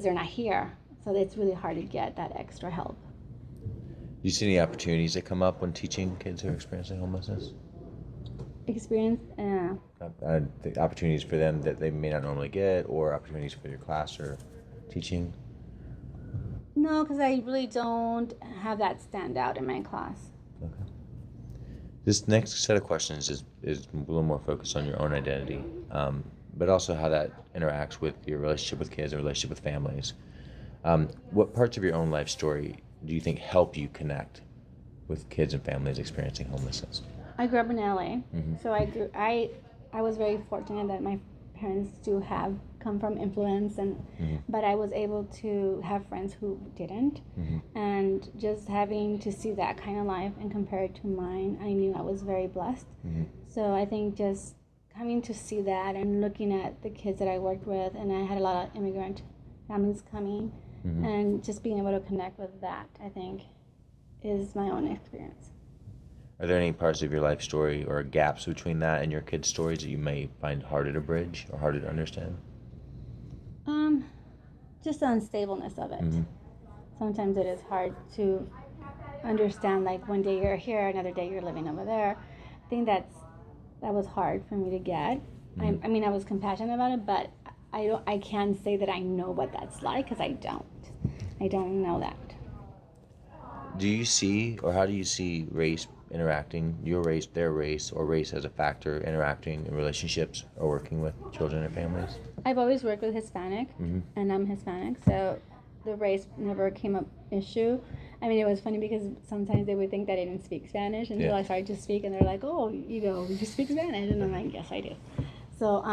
they're not here. So it's really hard to get that extra help. Do you see any opportunities that come up when teaching kids who are experiencing homelessness? Experience? The opportunities for them that they may not normally get, or opportunities for your class or teaching? No, because I really don't have that stand out in my class. Okay. This next set of questions is a little more focused on your own identity, but also how that interacts with your relationship with kids and relationship with families. What parts of your own life story do you think help you connect with kids and families experiencing homelessness? I grew up in LA, Mm-hmm. so I was very fortunate that my parents do have come from influence, and but I was able to have friends who didn't, and just having to see that kind of life and compare it to mine, I knew I was very blessed. So I think just coming to see that and looking at the kids that I worked with, and I had a lot of immigrant families coming, and just being able to connect with that, I think, is my own experience. Are there any parts of your life story or gaps between that and your kids' stories that you may find harder to bridge or harder to understand? Just the unstableness of it. Sometimes it is hard to understand, like one day you're here, another day you're living over there. I think that was hard for me to get. I mean, I was compassionate about it, but I can't say that I know what that's like, because I don't know that. Do you see, or how do you see race interacting, your race, their race, or race as a factor interacting in relationships or working with children and families? I've always worked with Hispanic, and I'm Hispanic, so the race never came up issue. I mean, it was funny because sometimes they would think that I didn't speak Spanish until I started to speak, and they're like, "Oh, you speak Spanish?" And I'm like, "Yes, I do." So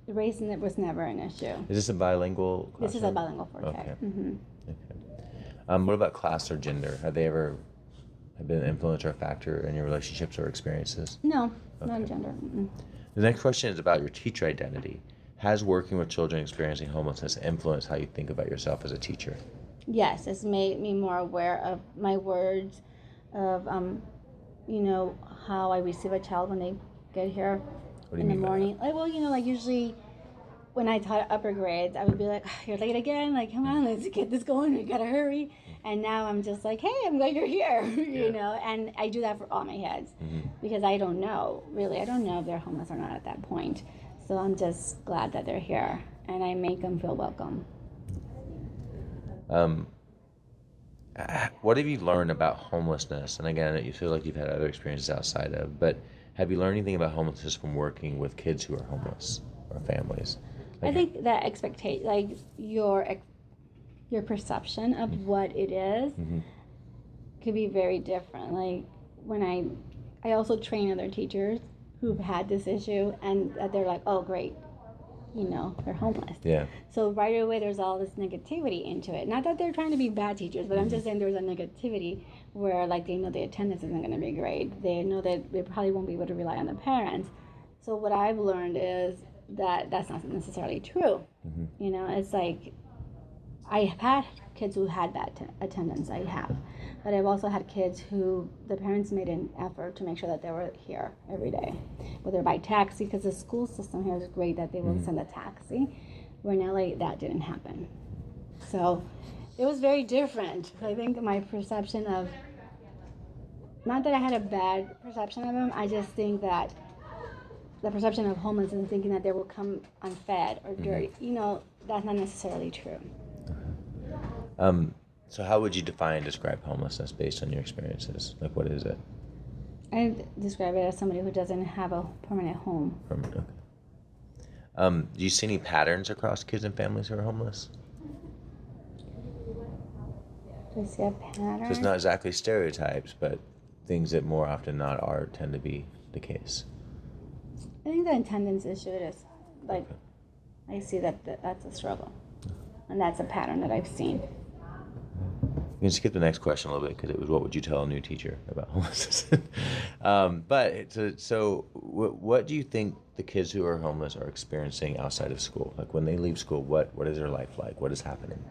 race was never an issue. Is this a bilingual classroom? This is a bilingual 4K. Okay. Okay. What about class or gender? Have they ever been an influence or a factor in your relationships or experiences? No, not gender. The next question is about your teacher identity. Has working with children experiencing homelessness influenced how you think about yourself as a teacher? Yes, it's made me more aware of my words, of how I receive a child when they get here in the morning. Like, well, like usually when I taught upper grades, I would be like, oh, "You're late again. Like, come on, let's get this going. We gotta hurry." And now I'm just like, "Hey, I'm glad you're here." And I do that for all my kids because I don't know if they're homeless or not at that point. So I'm just glad that they're here, and I make them feel welcome. What have you learned about homelessness? And again, you feel like you've had other experiences outside of, but have you learned anything about homelessness from working with kids who are homeless or families? I think that expectation, like your perception of what it is, could be very different. Like when I also train other teachers who've had this issue, and they're like, "Oh, great, they're homeless." Yeah. So right away, there's all this negativity into it. Not that they're trying to be bad teachers, but I'm just saying there's a negativity where, like, they know the attendance isn't going to be great. They know that they probably won't be able to rely on the parents. So what I've learned is that that's not necessarily true. It's like I have had kids who had bad attendance. I have, but I've also had kids who the parents made an effort to make sure that they were here every day, whether by taxi, because the school system here is great that they will send a taxi. Where in LA that didn't happen, so it was very different. I think my perception of, not that I had a bad perception of them, I just think that the perception of homeless and thinking that they will come unfed or dirty, that's not necessarily true. So how would you define and describe homelessness based on your experiences? Like, what is it? I describe it as somebody who doesn't have a permanent home. Okay. Do you see any patterns across kids and families who are homeless? Do I see a pattern? So it's not exactly stereotypes, but things that more often than not tend to be the case. I think the attendance issue is, like, I see that's a struggle. And that's a pattern that I've seen. You can skip the next question a little bit because it was, what would you tell a new teacher about homelessness? What do you think the kids who are homeless are experiencing outside of school? Like when they leave school, what is their life like? What is happening?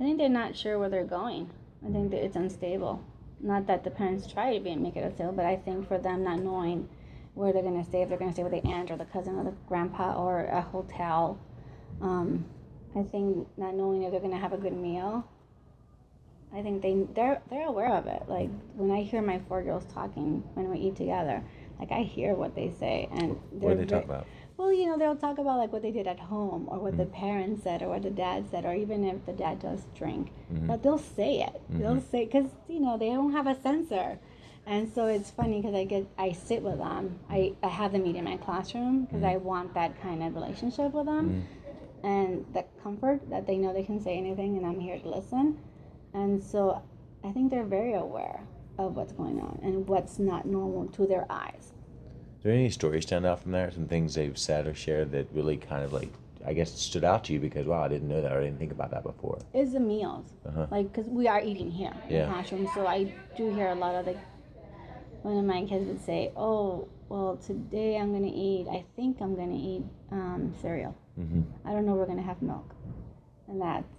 I think they're not sure where they're going. I think that it's unstable. Not that the parents try to make it unstable, but I think for them not knowing where they're going to stay, if they're going to stay with the aunt or the cousin or the grandpa or a hotel, I I think not knowing if they're gonna have a good meal. I think they're aware of it. Like when I hear my 4 girls talking when we eat together, like I hear what they say, and What do they talk about? Well, they'll talk about like what they did at home, or what the parents said, or what the dad said, or even if the dad does drink, but they'll say it. They'll say, because they don't have a censor, and so it's funny because I sit with them. I have them eat in my classroom because I want that kind of relationship with them, and the comfort that they know they can say anything, and I'm here to listen, and so I think they're very aware of what's going on and what's not normal to their eyes. Is there any stories stand out from there? Some things they've said or shared that really kind of like, I guess, stood out to you because, wow, I didn't know that or I didn't think about that before? Is the meals. Like, because we are eating here in the classroom, so I do hear a lot of one of my kids would say, oh, well, today I think I'm going to eat cereal. I don't know, we're going to have milk. And that's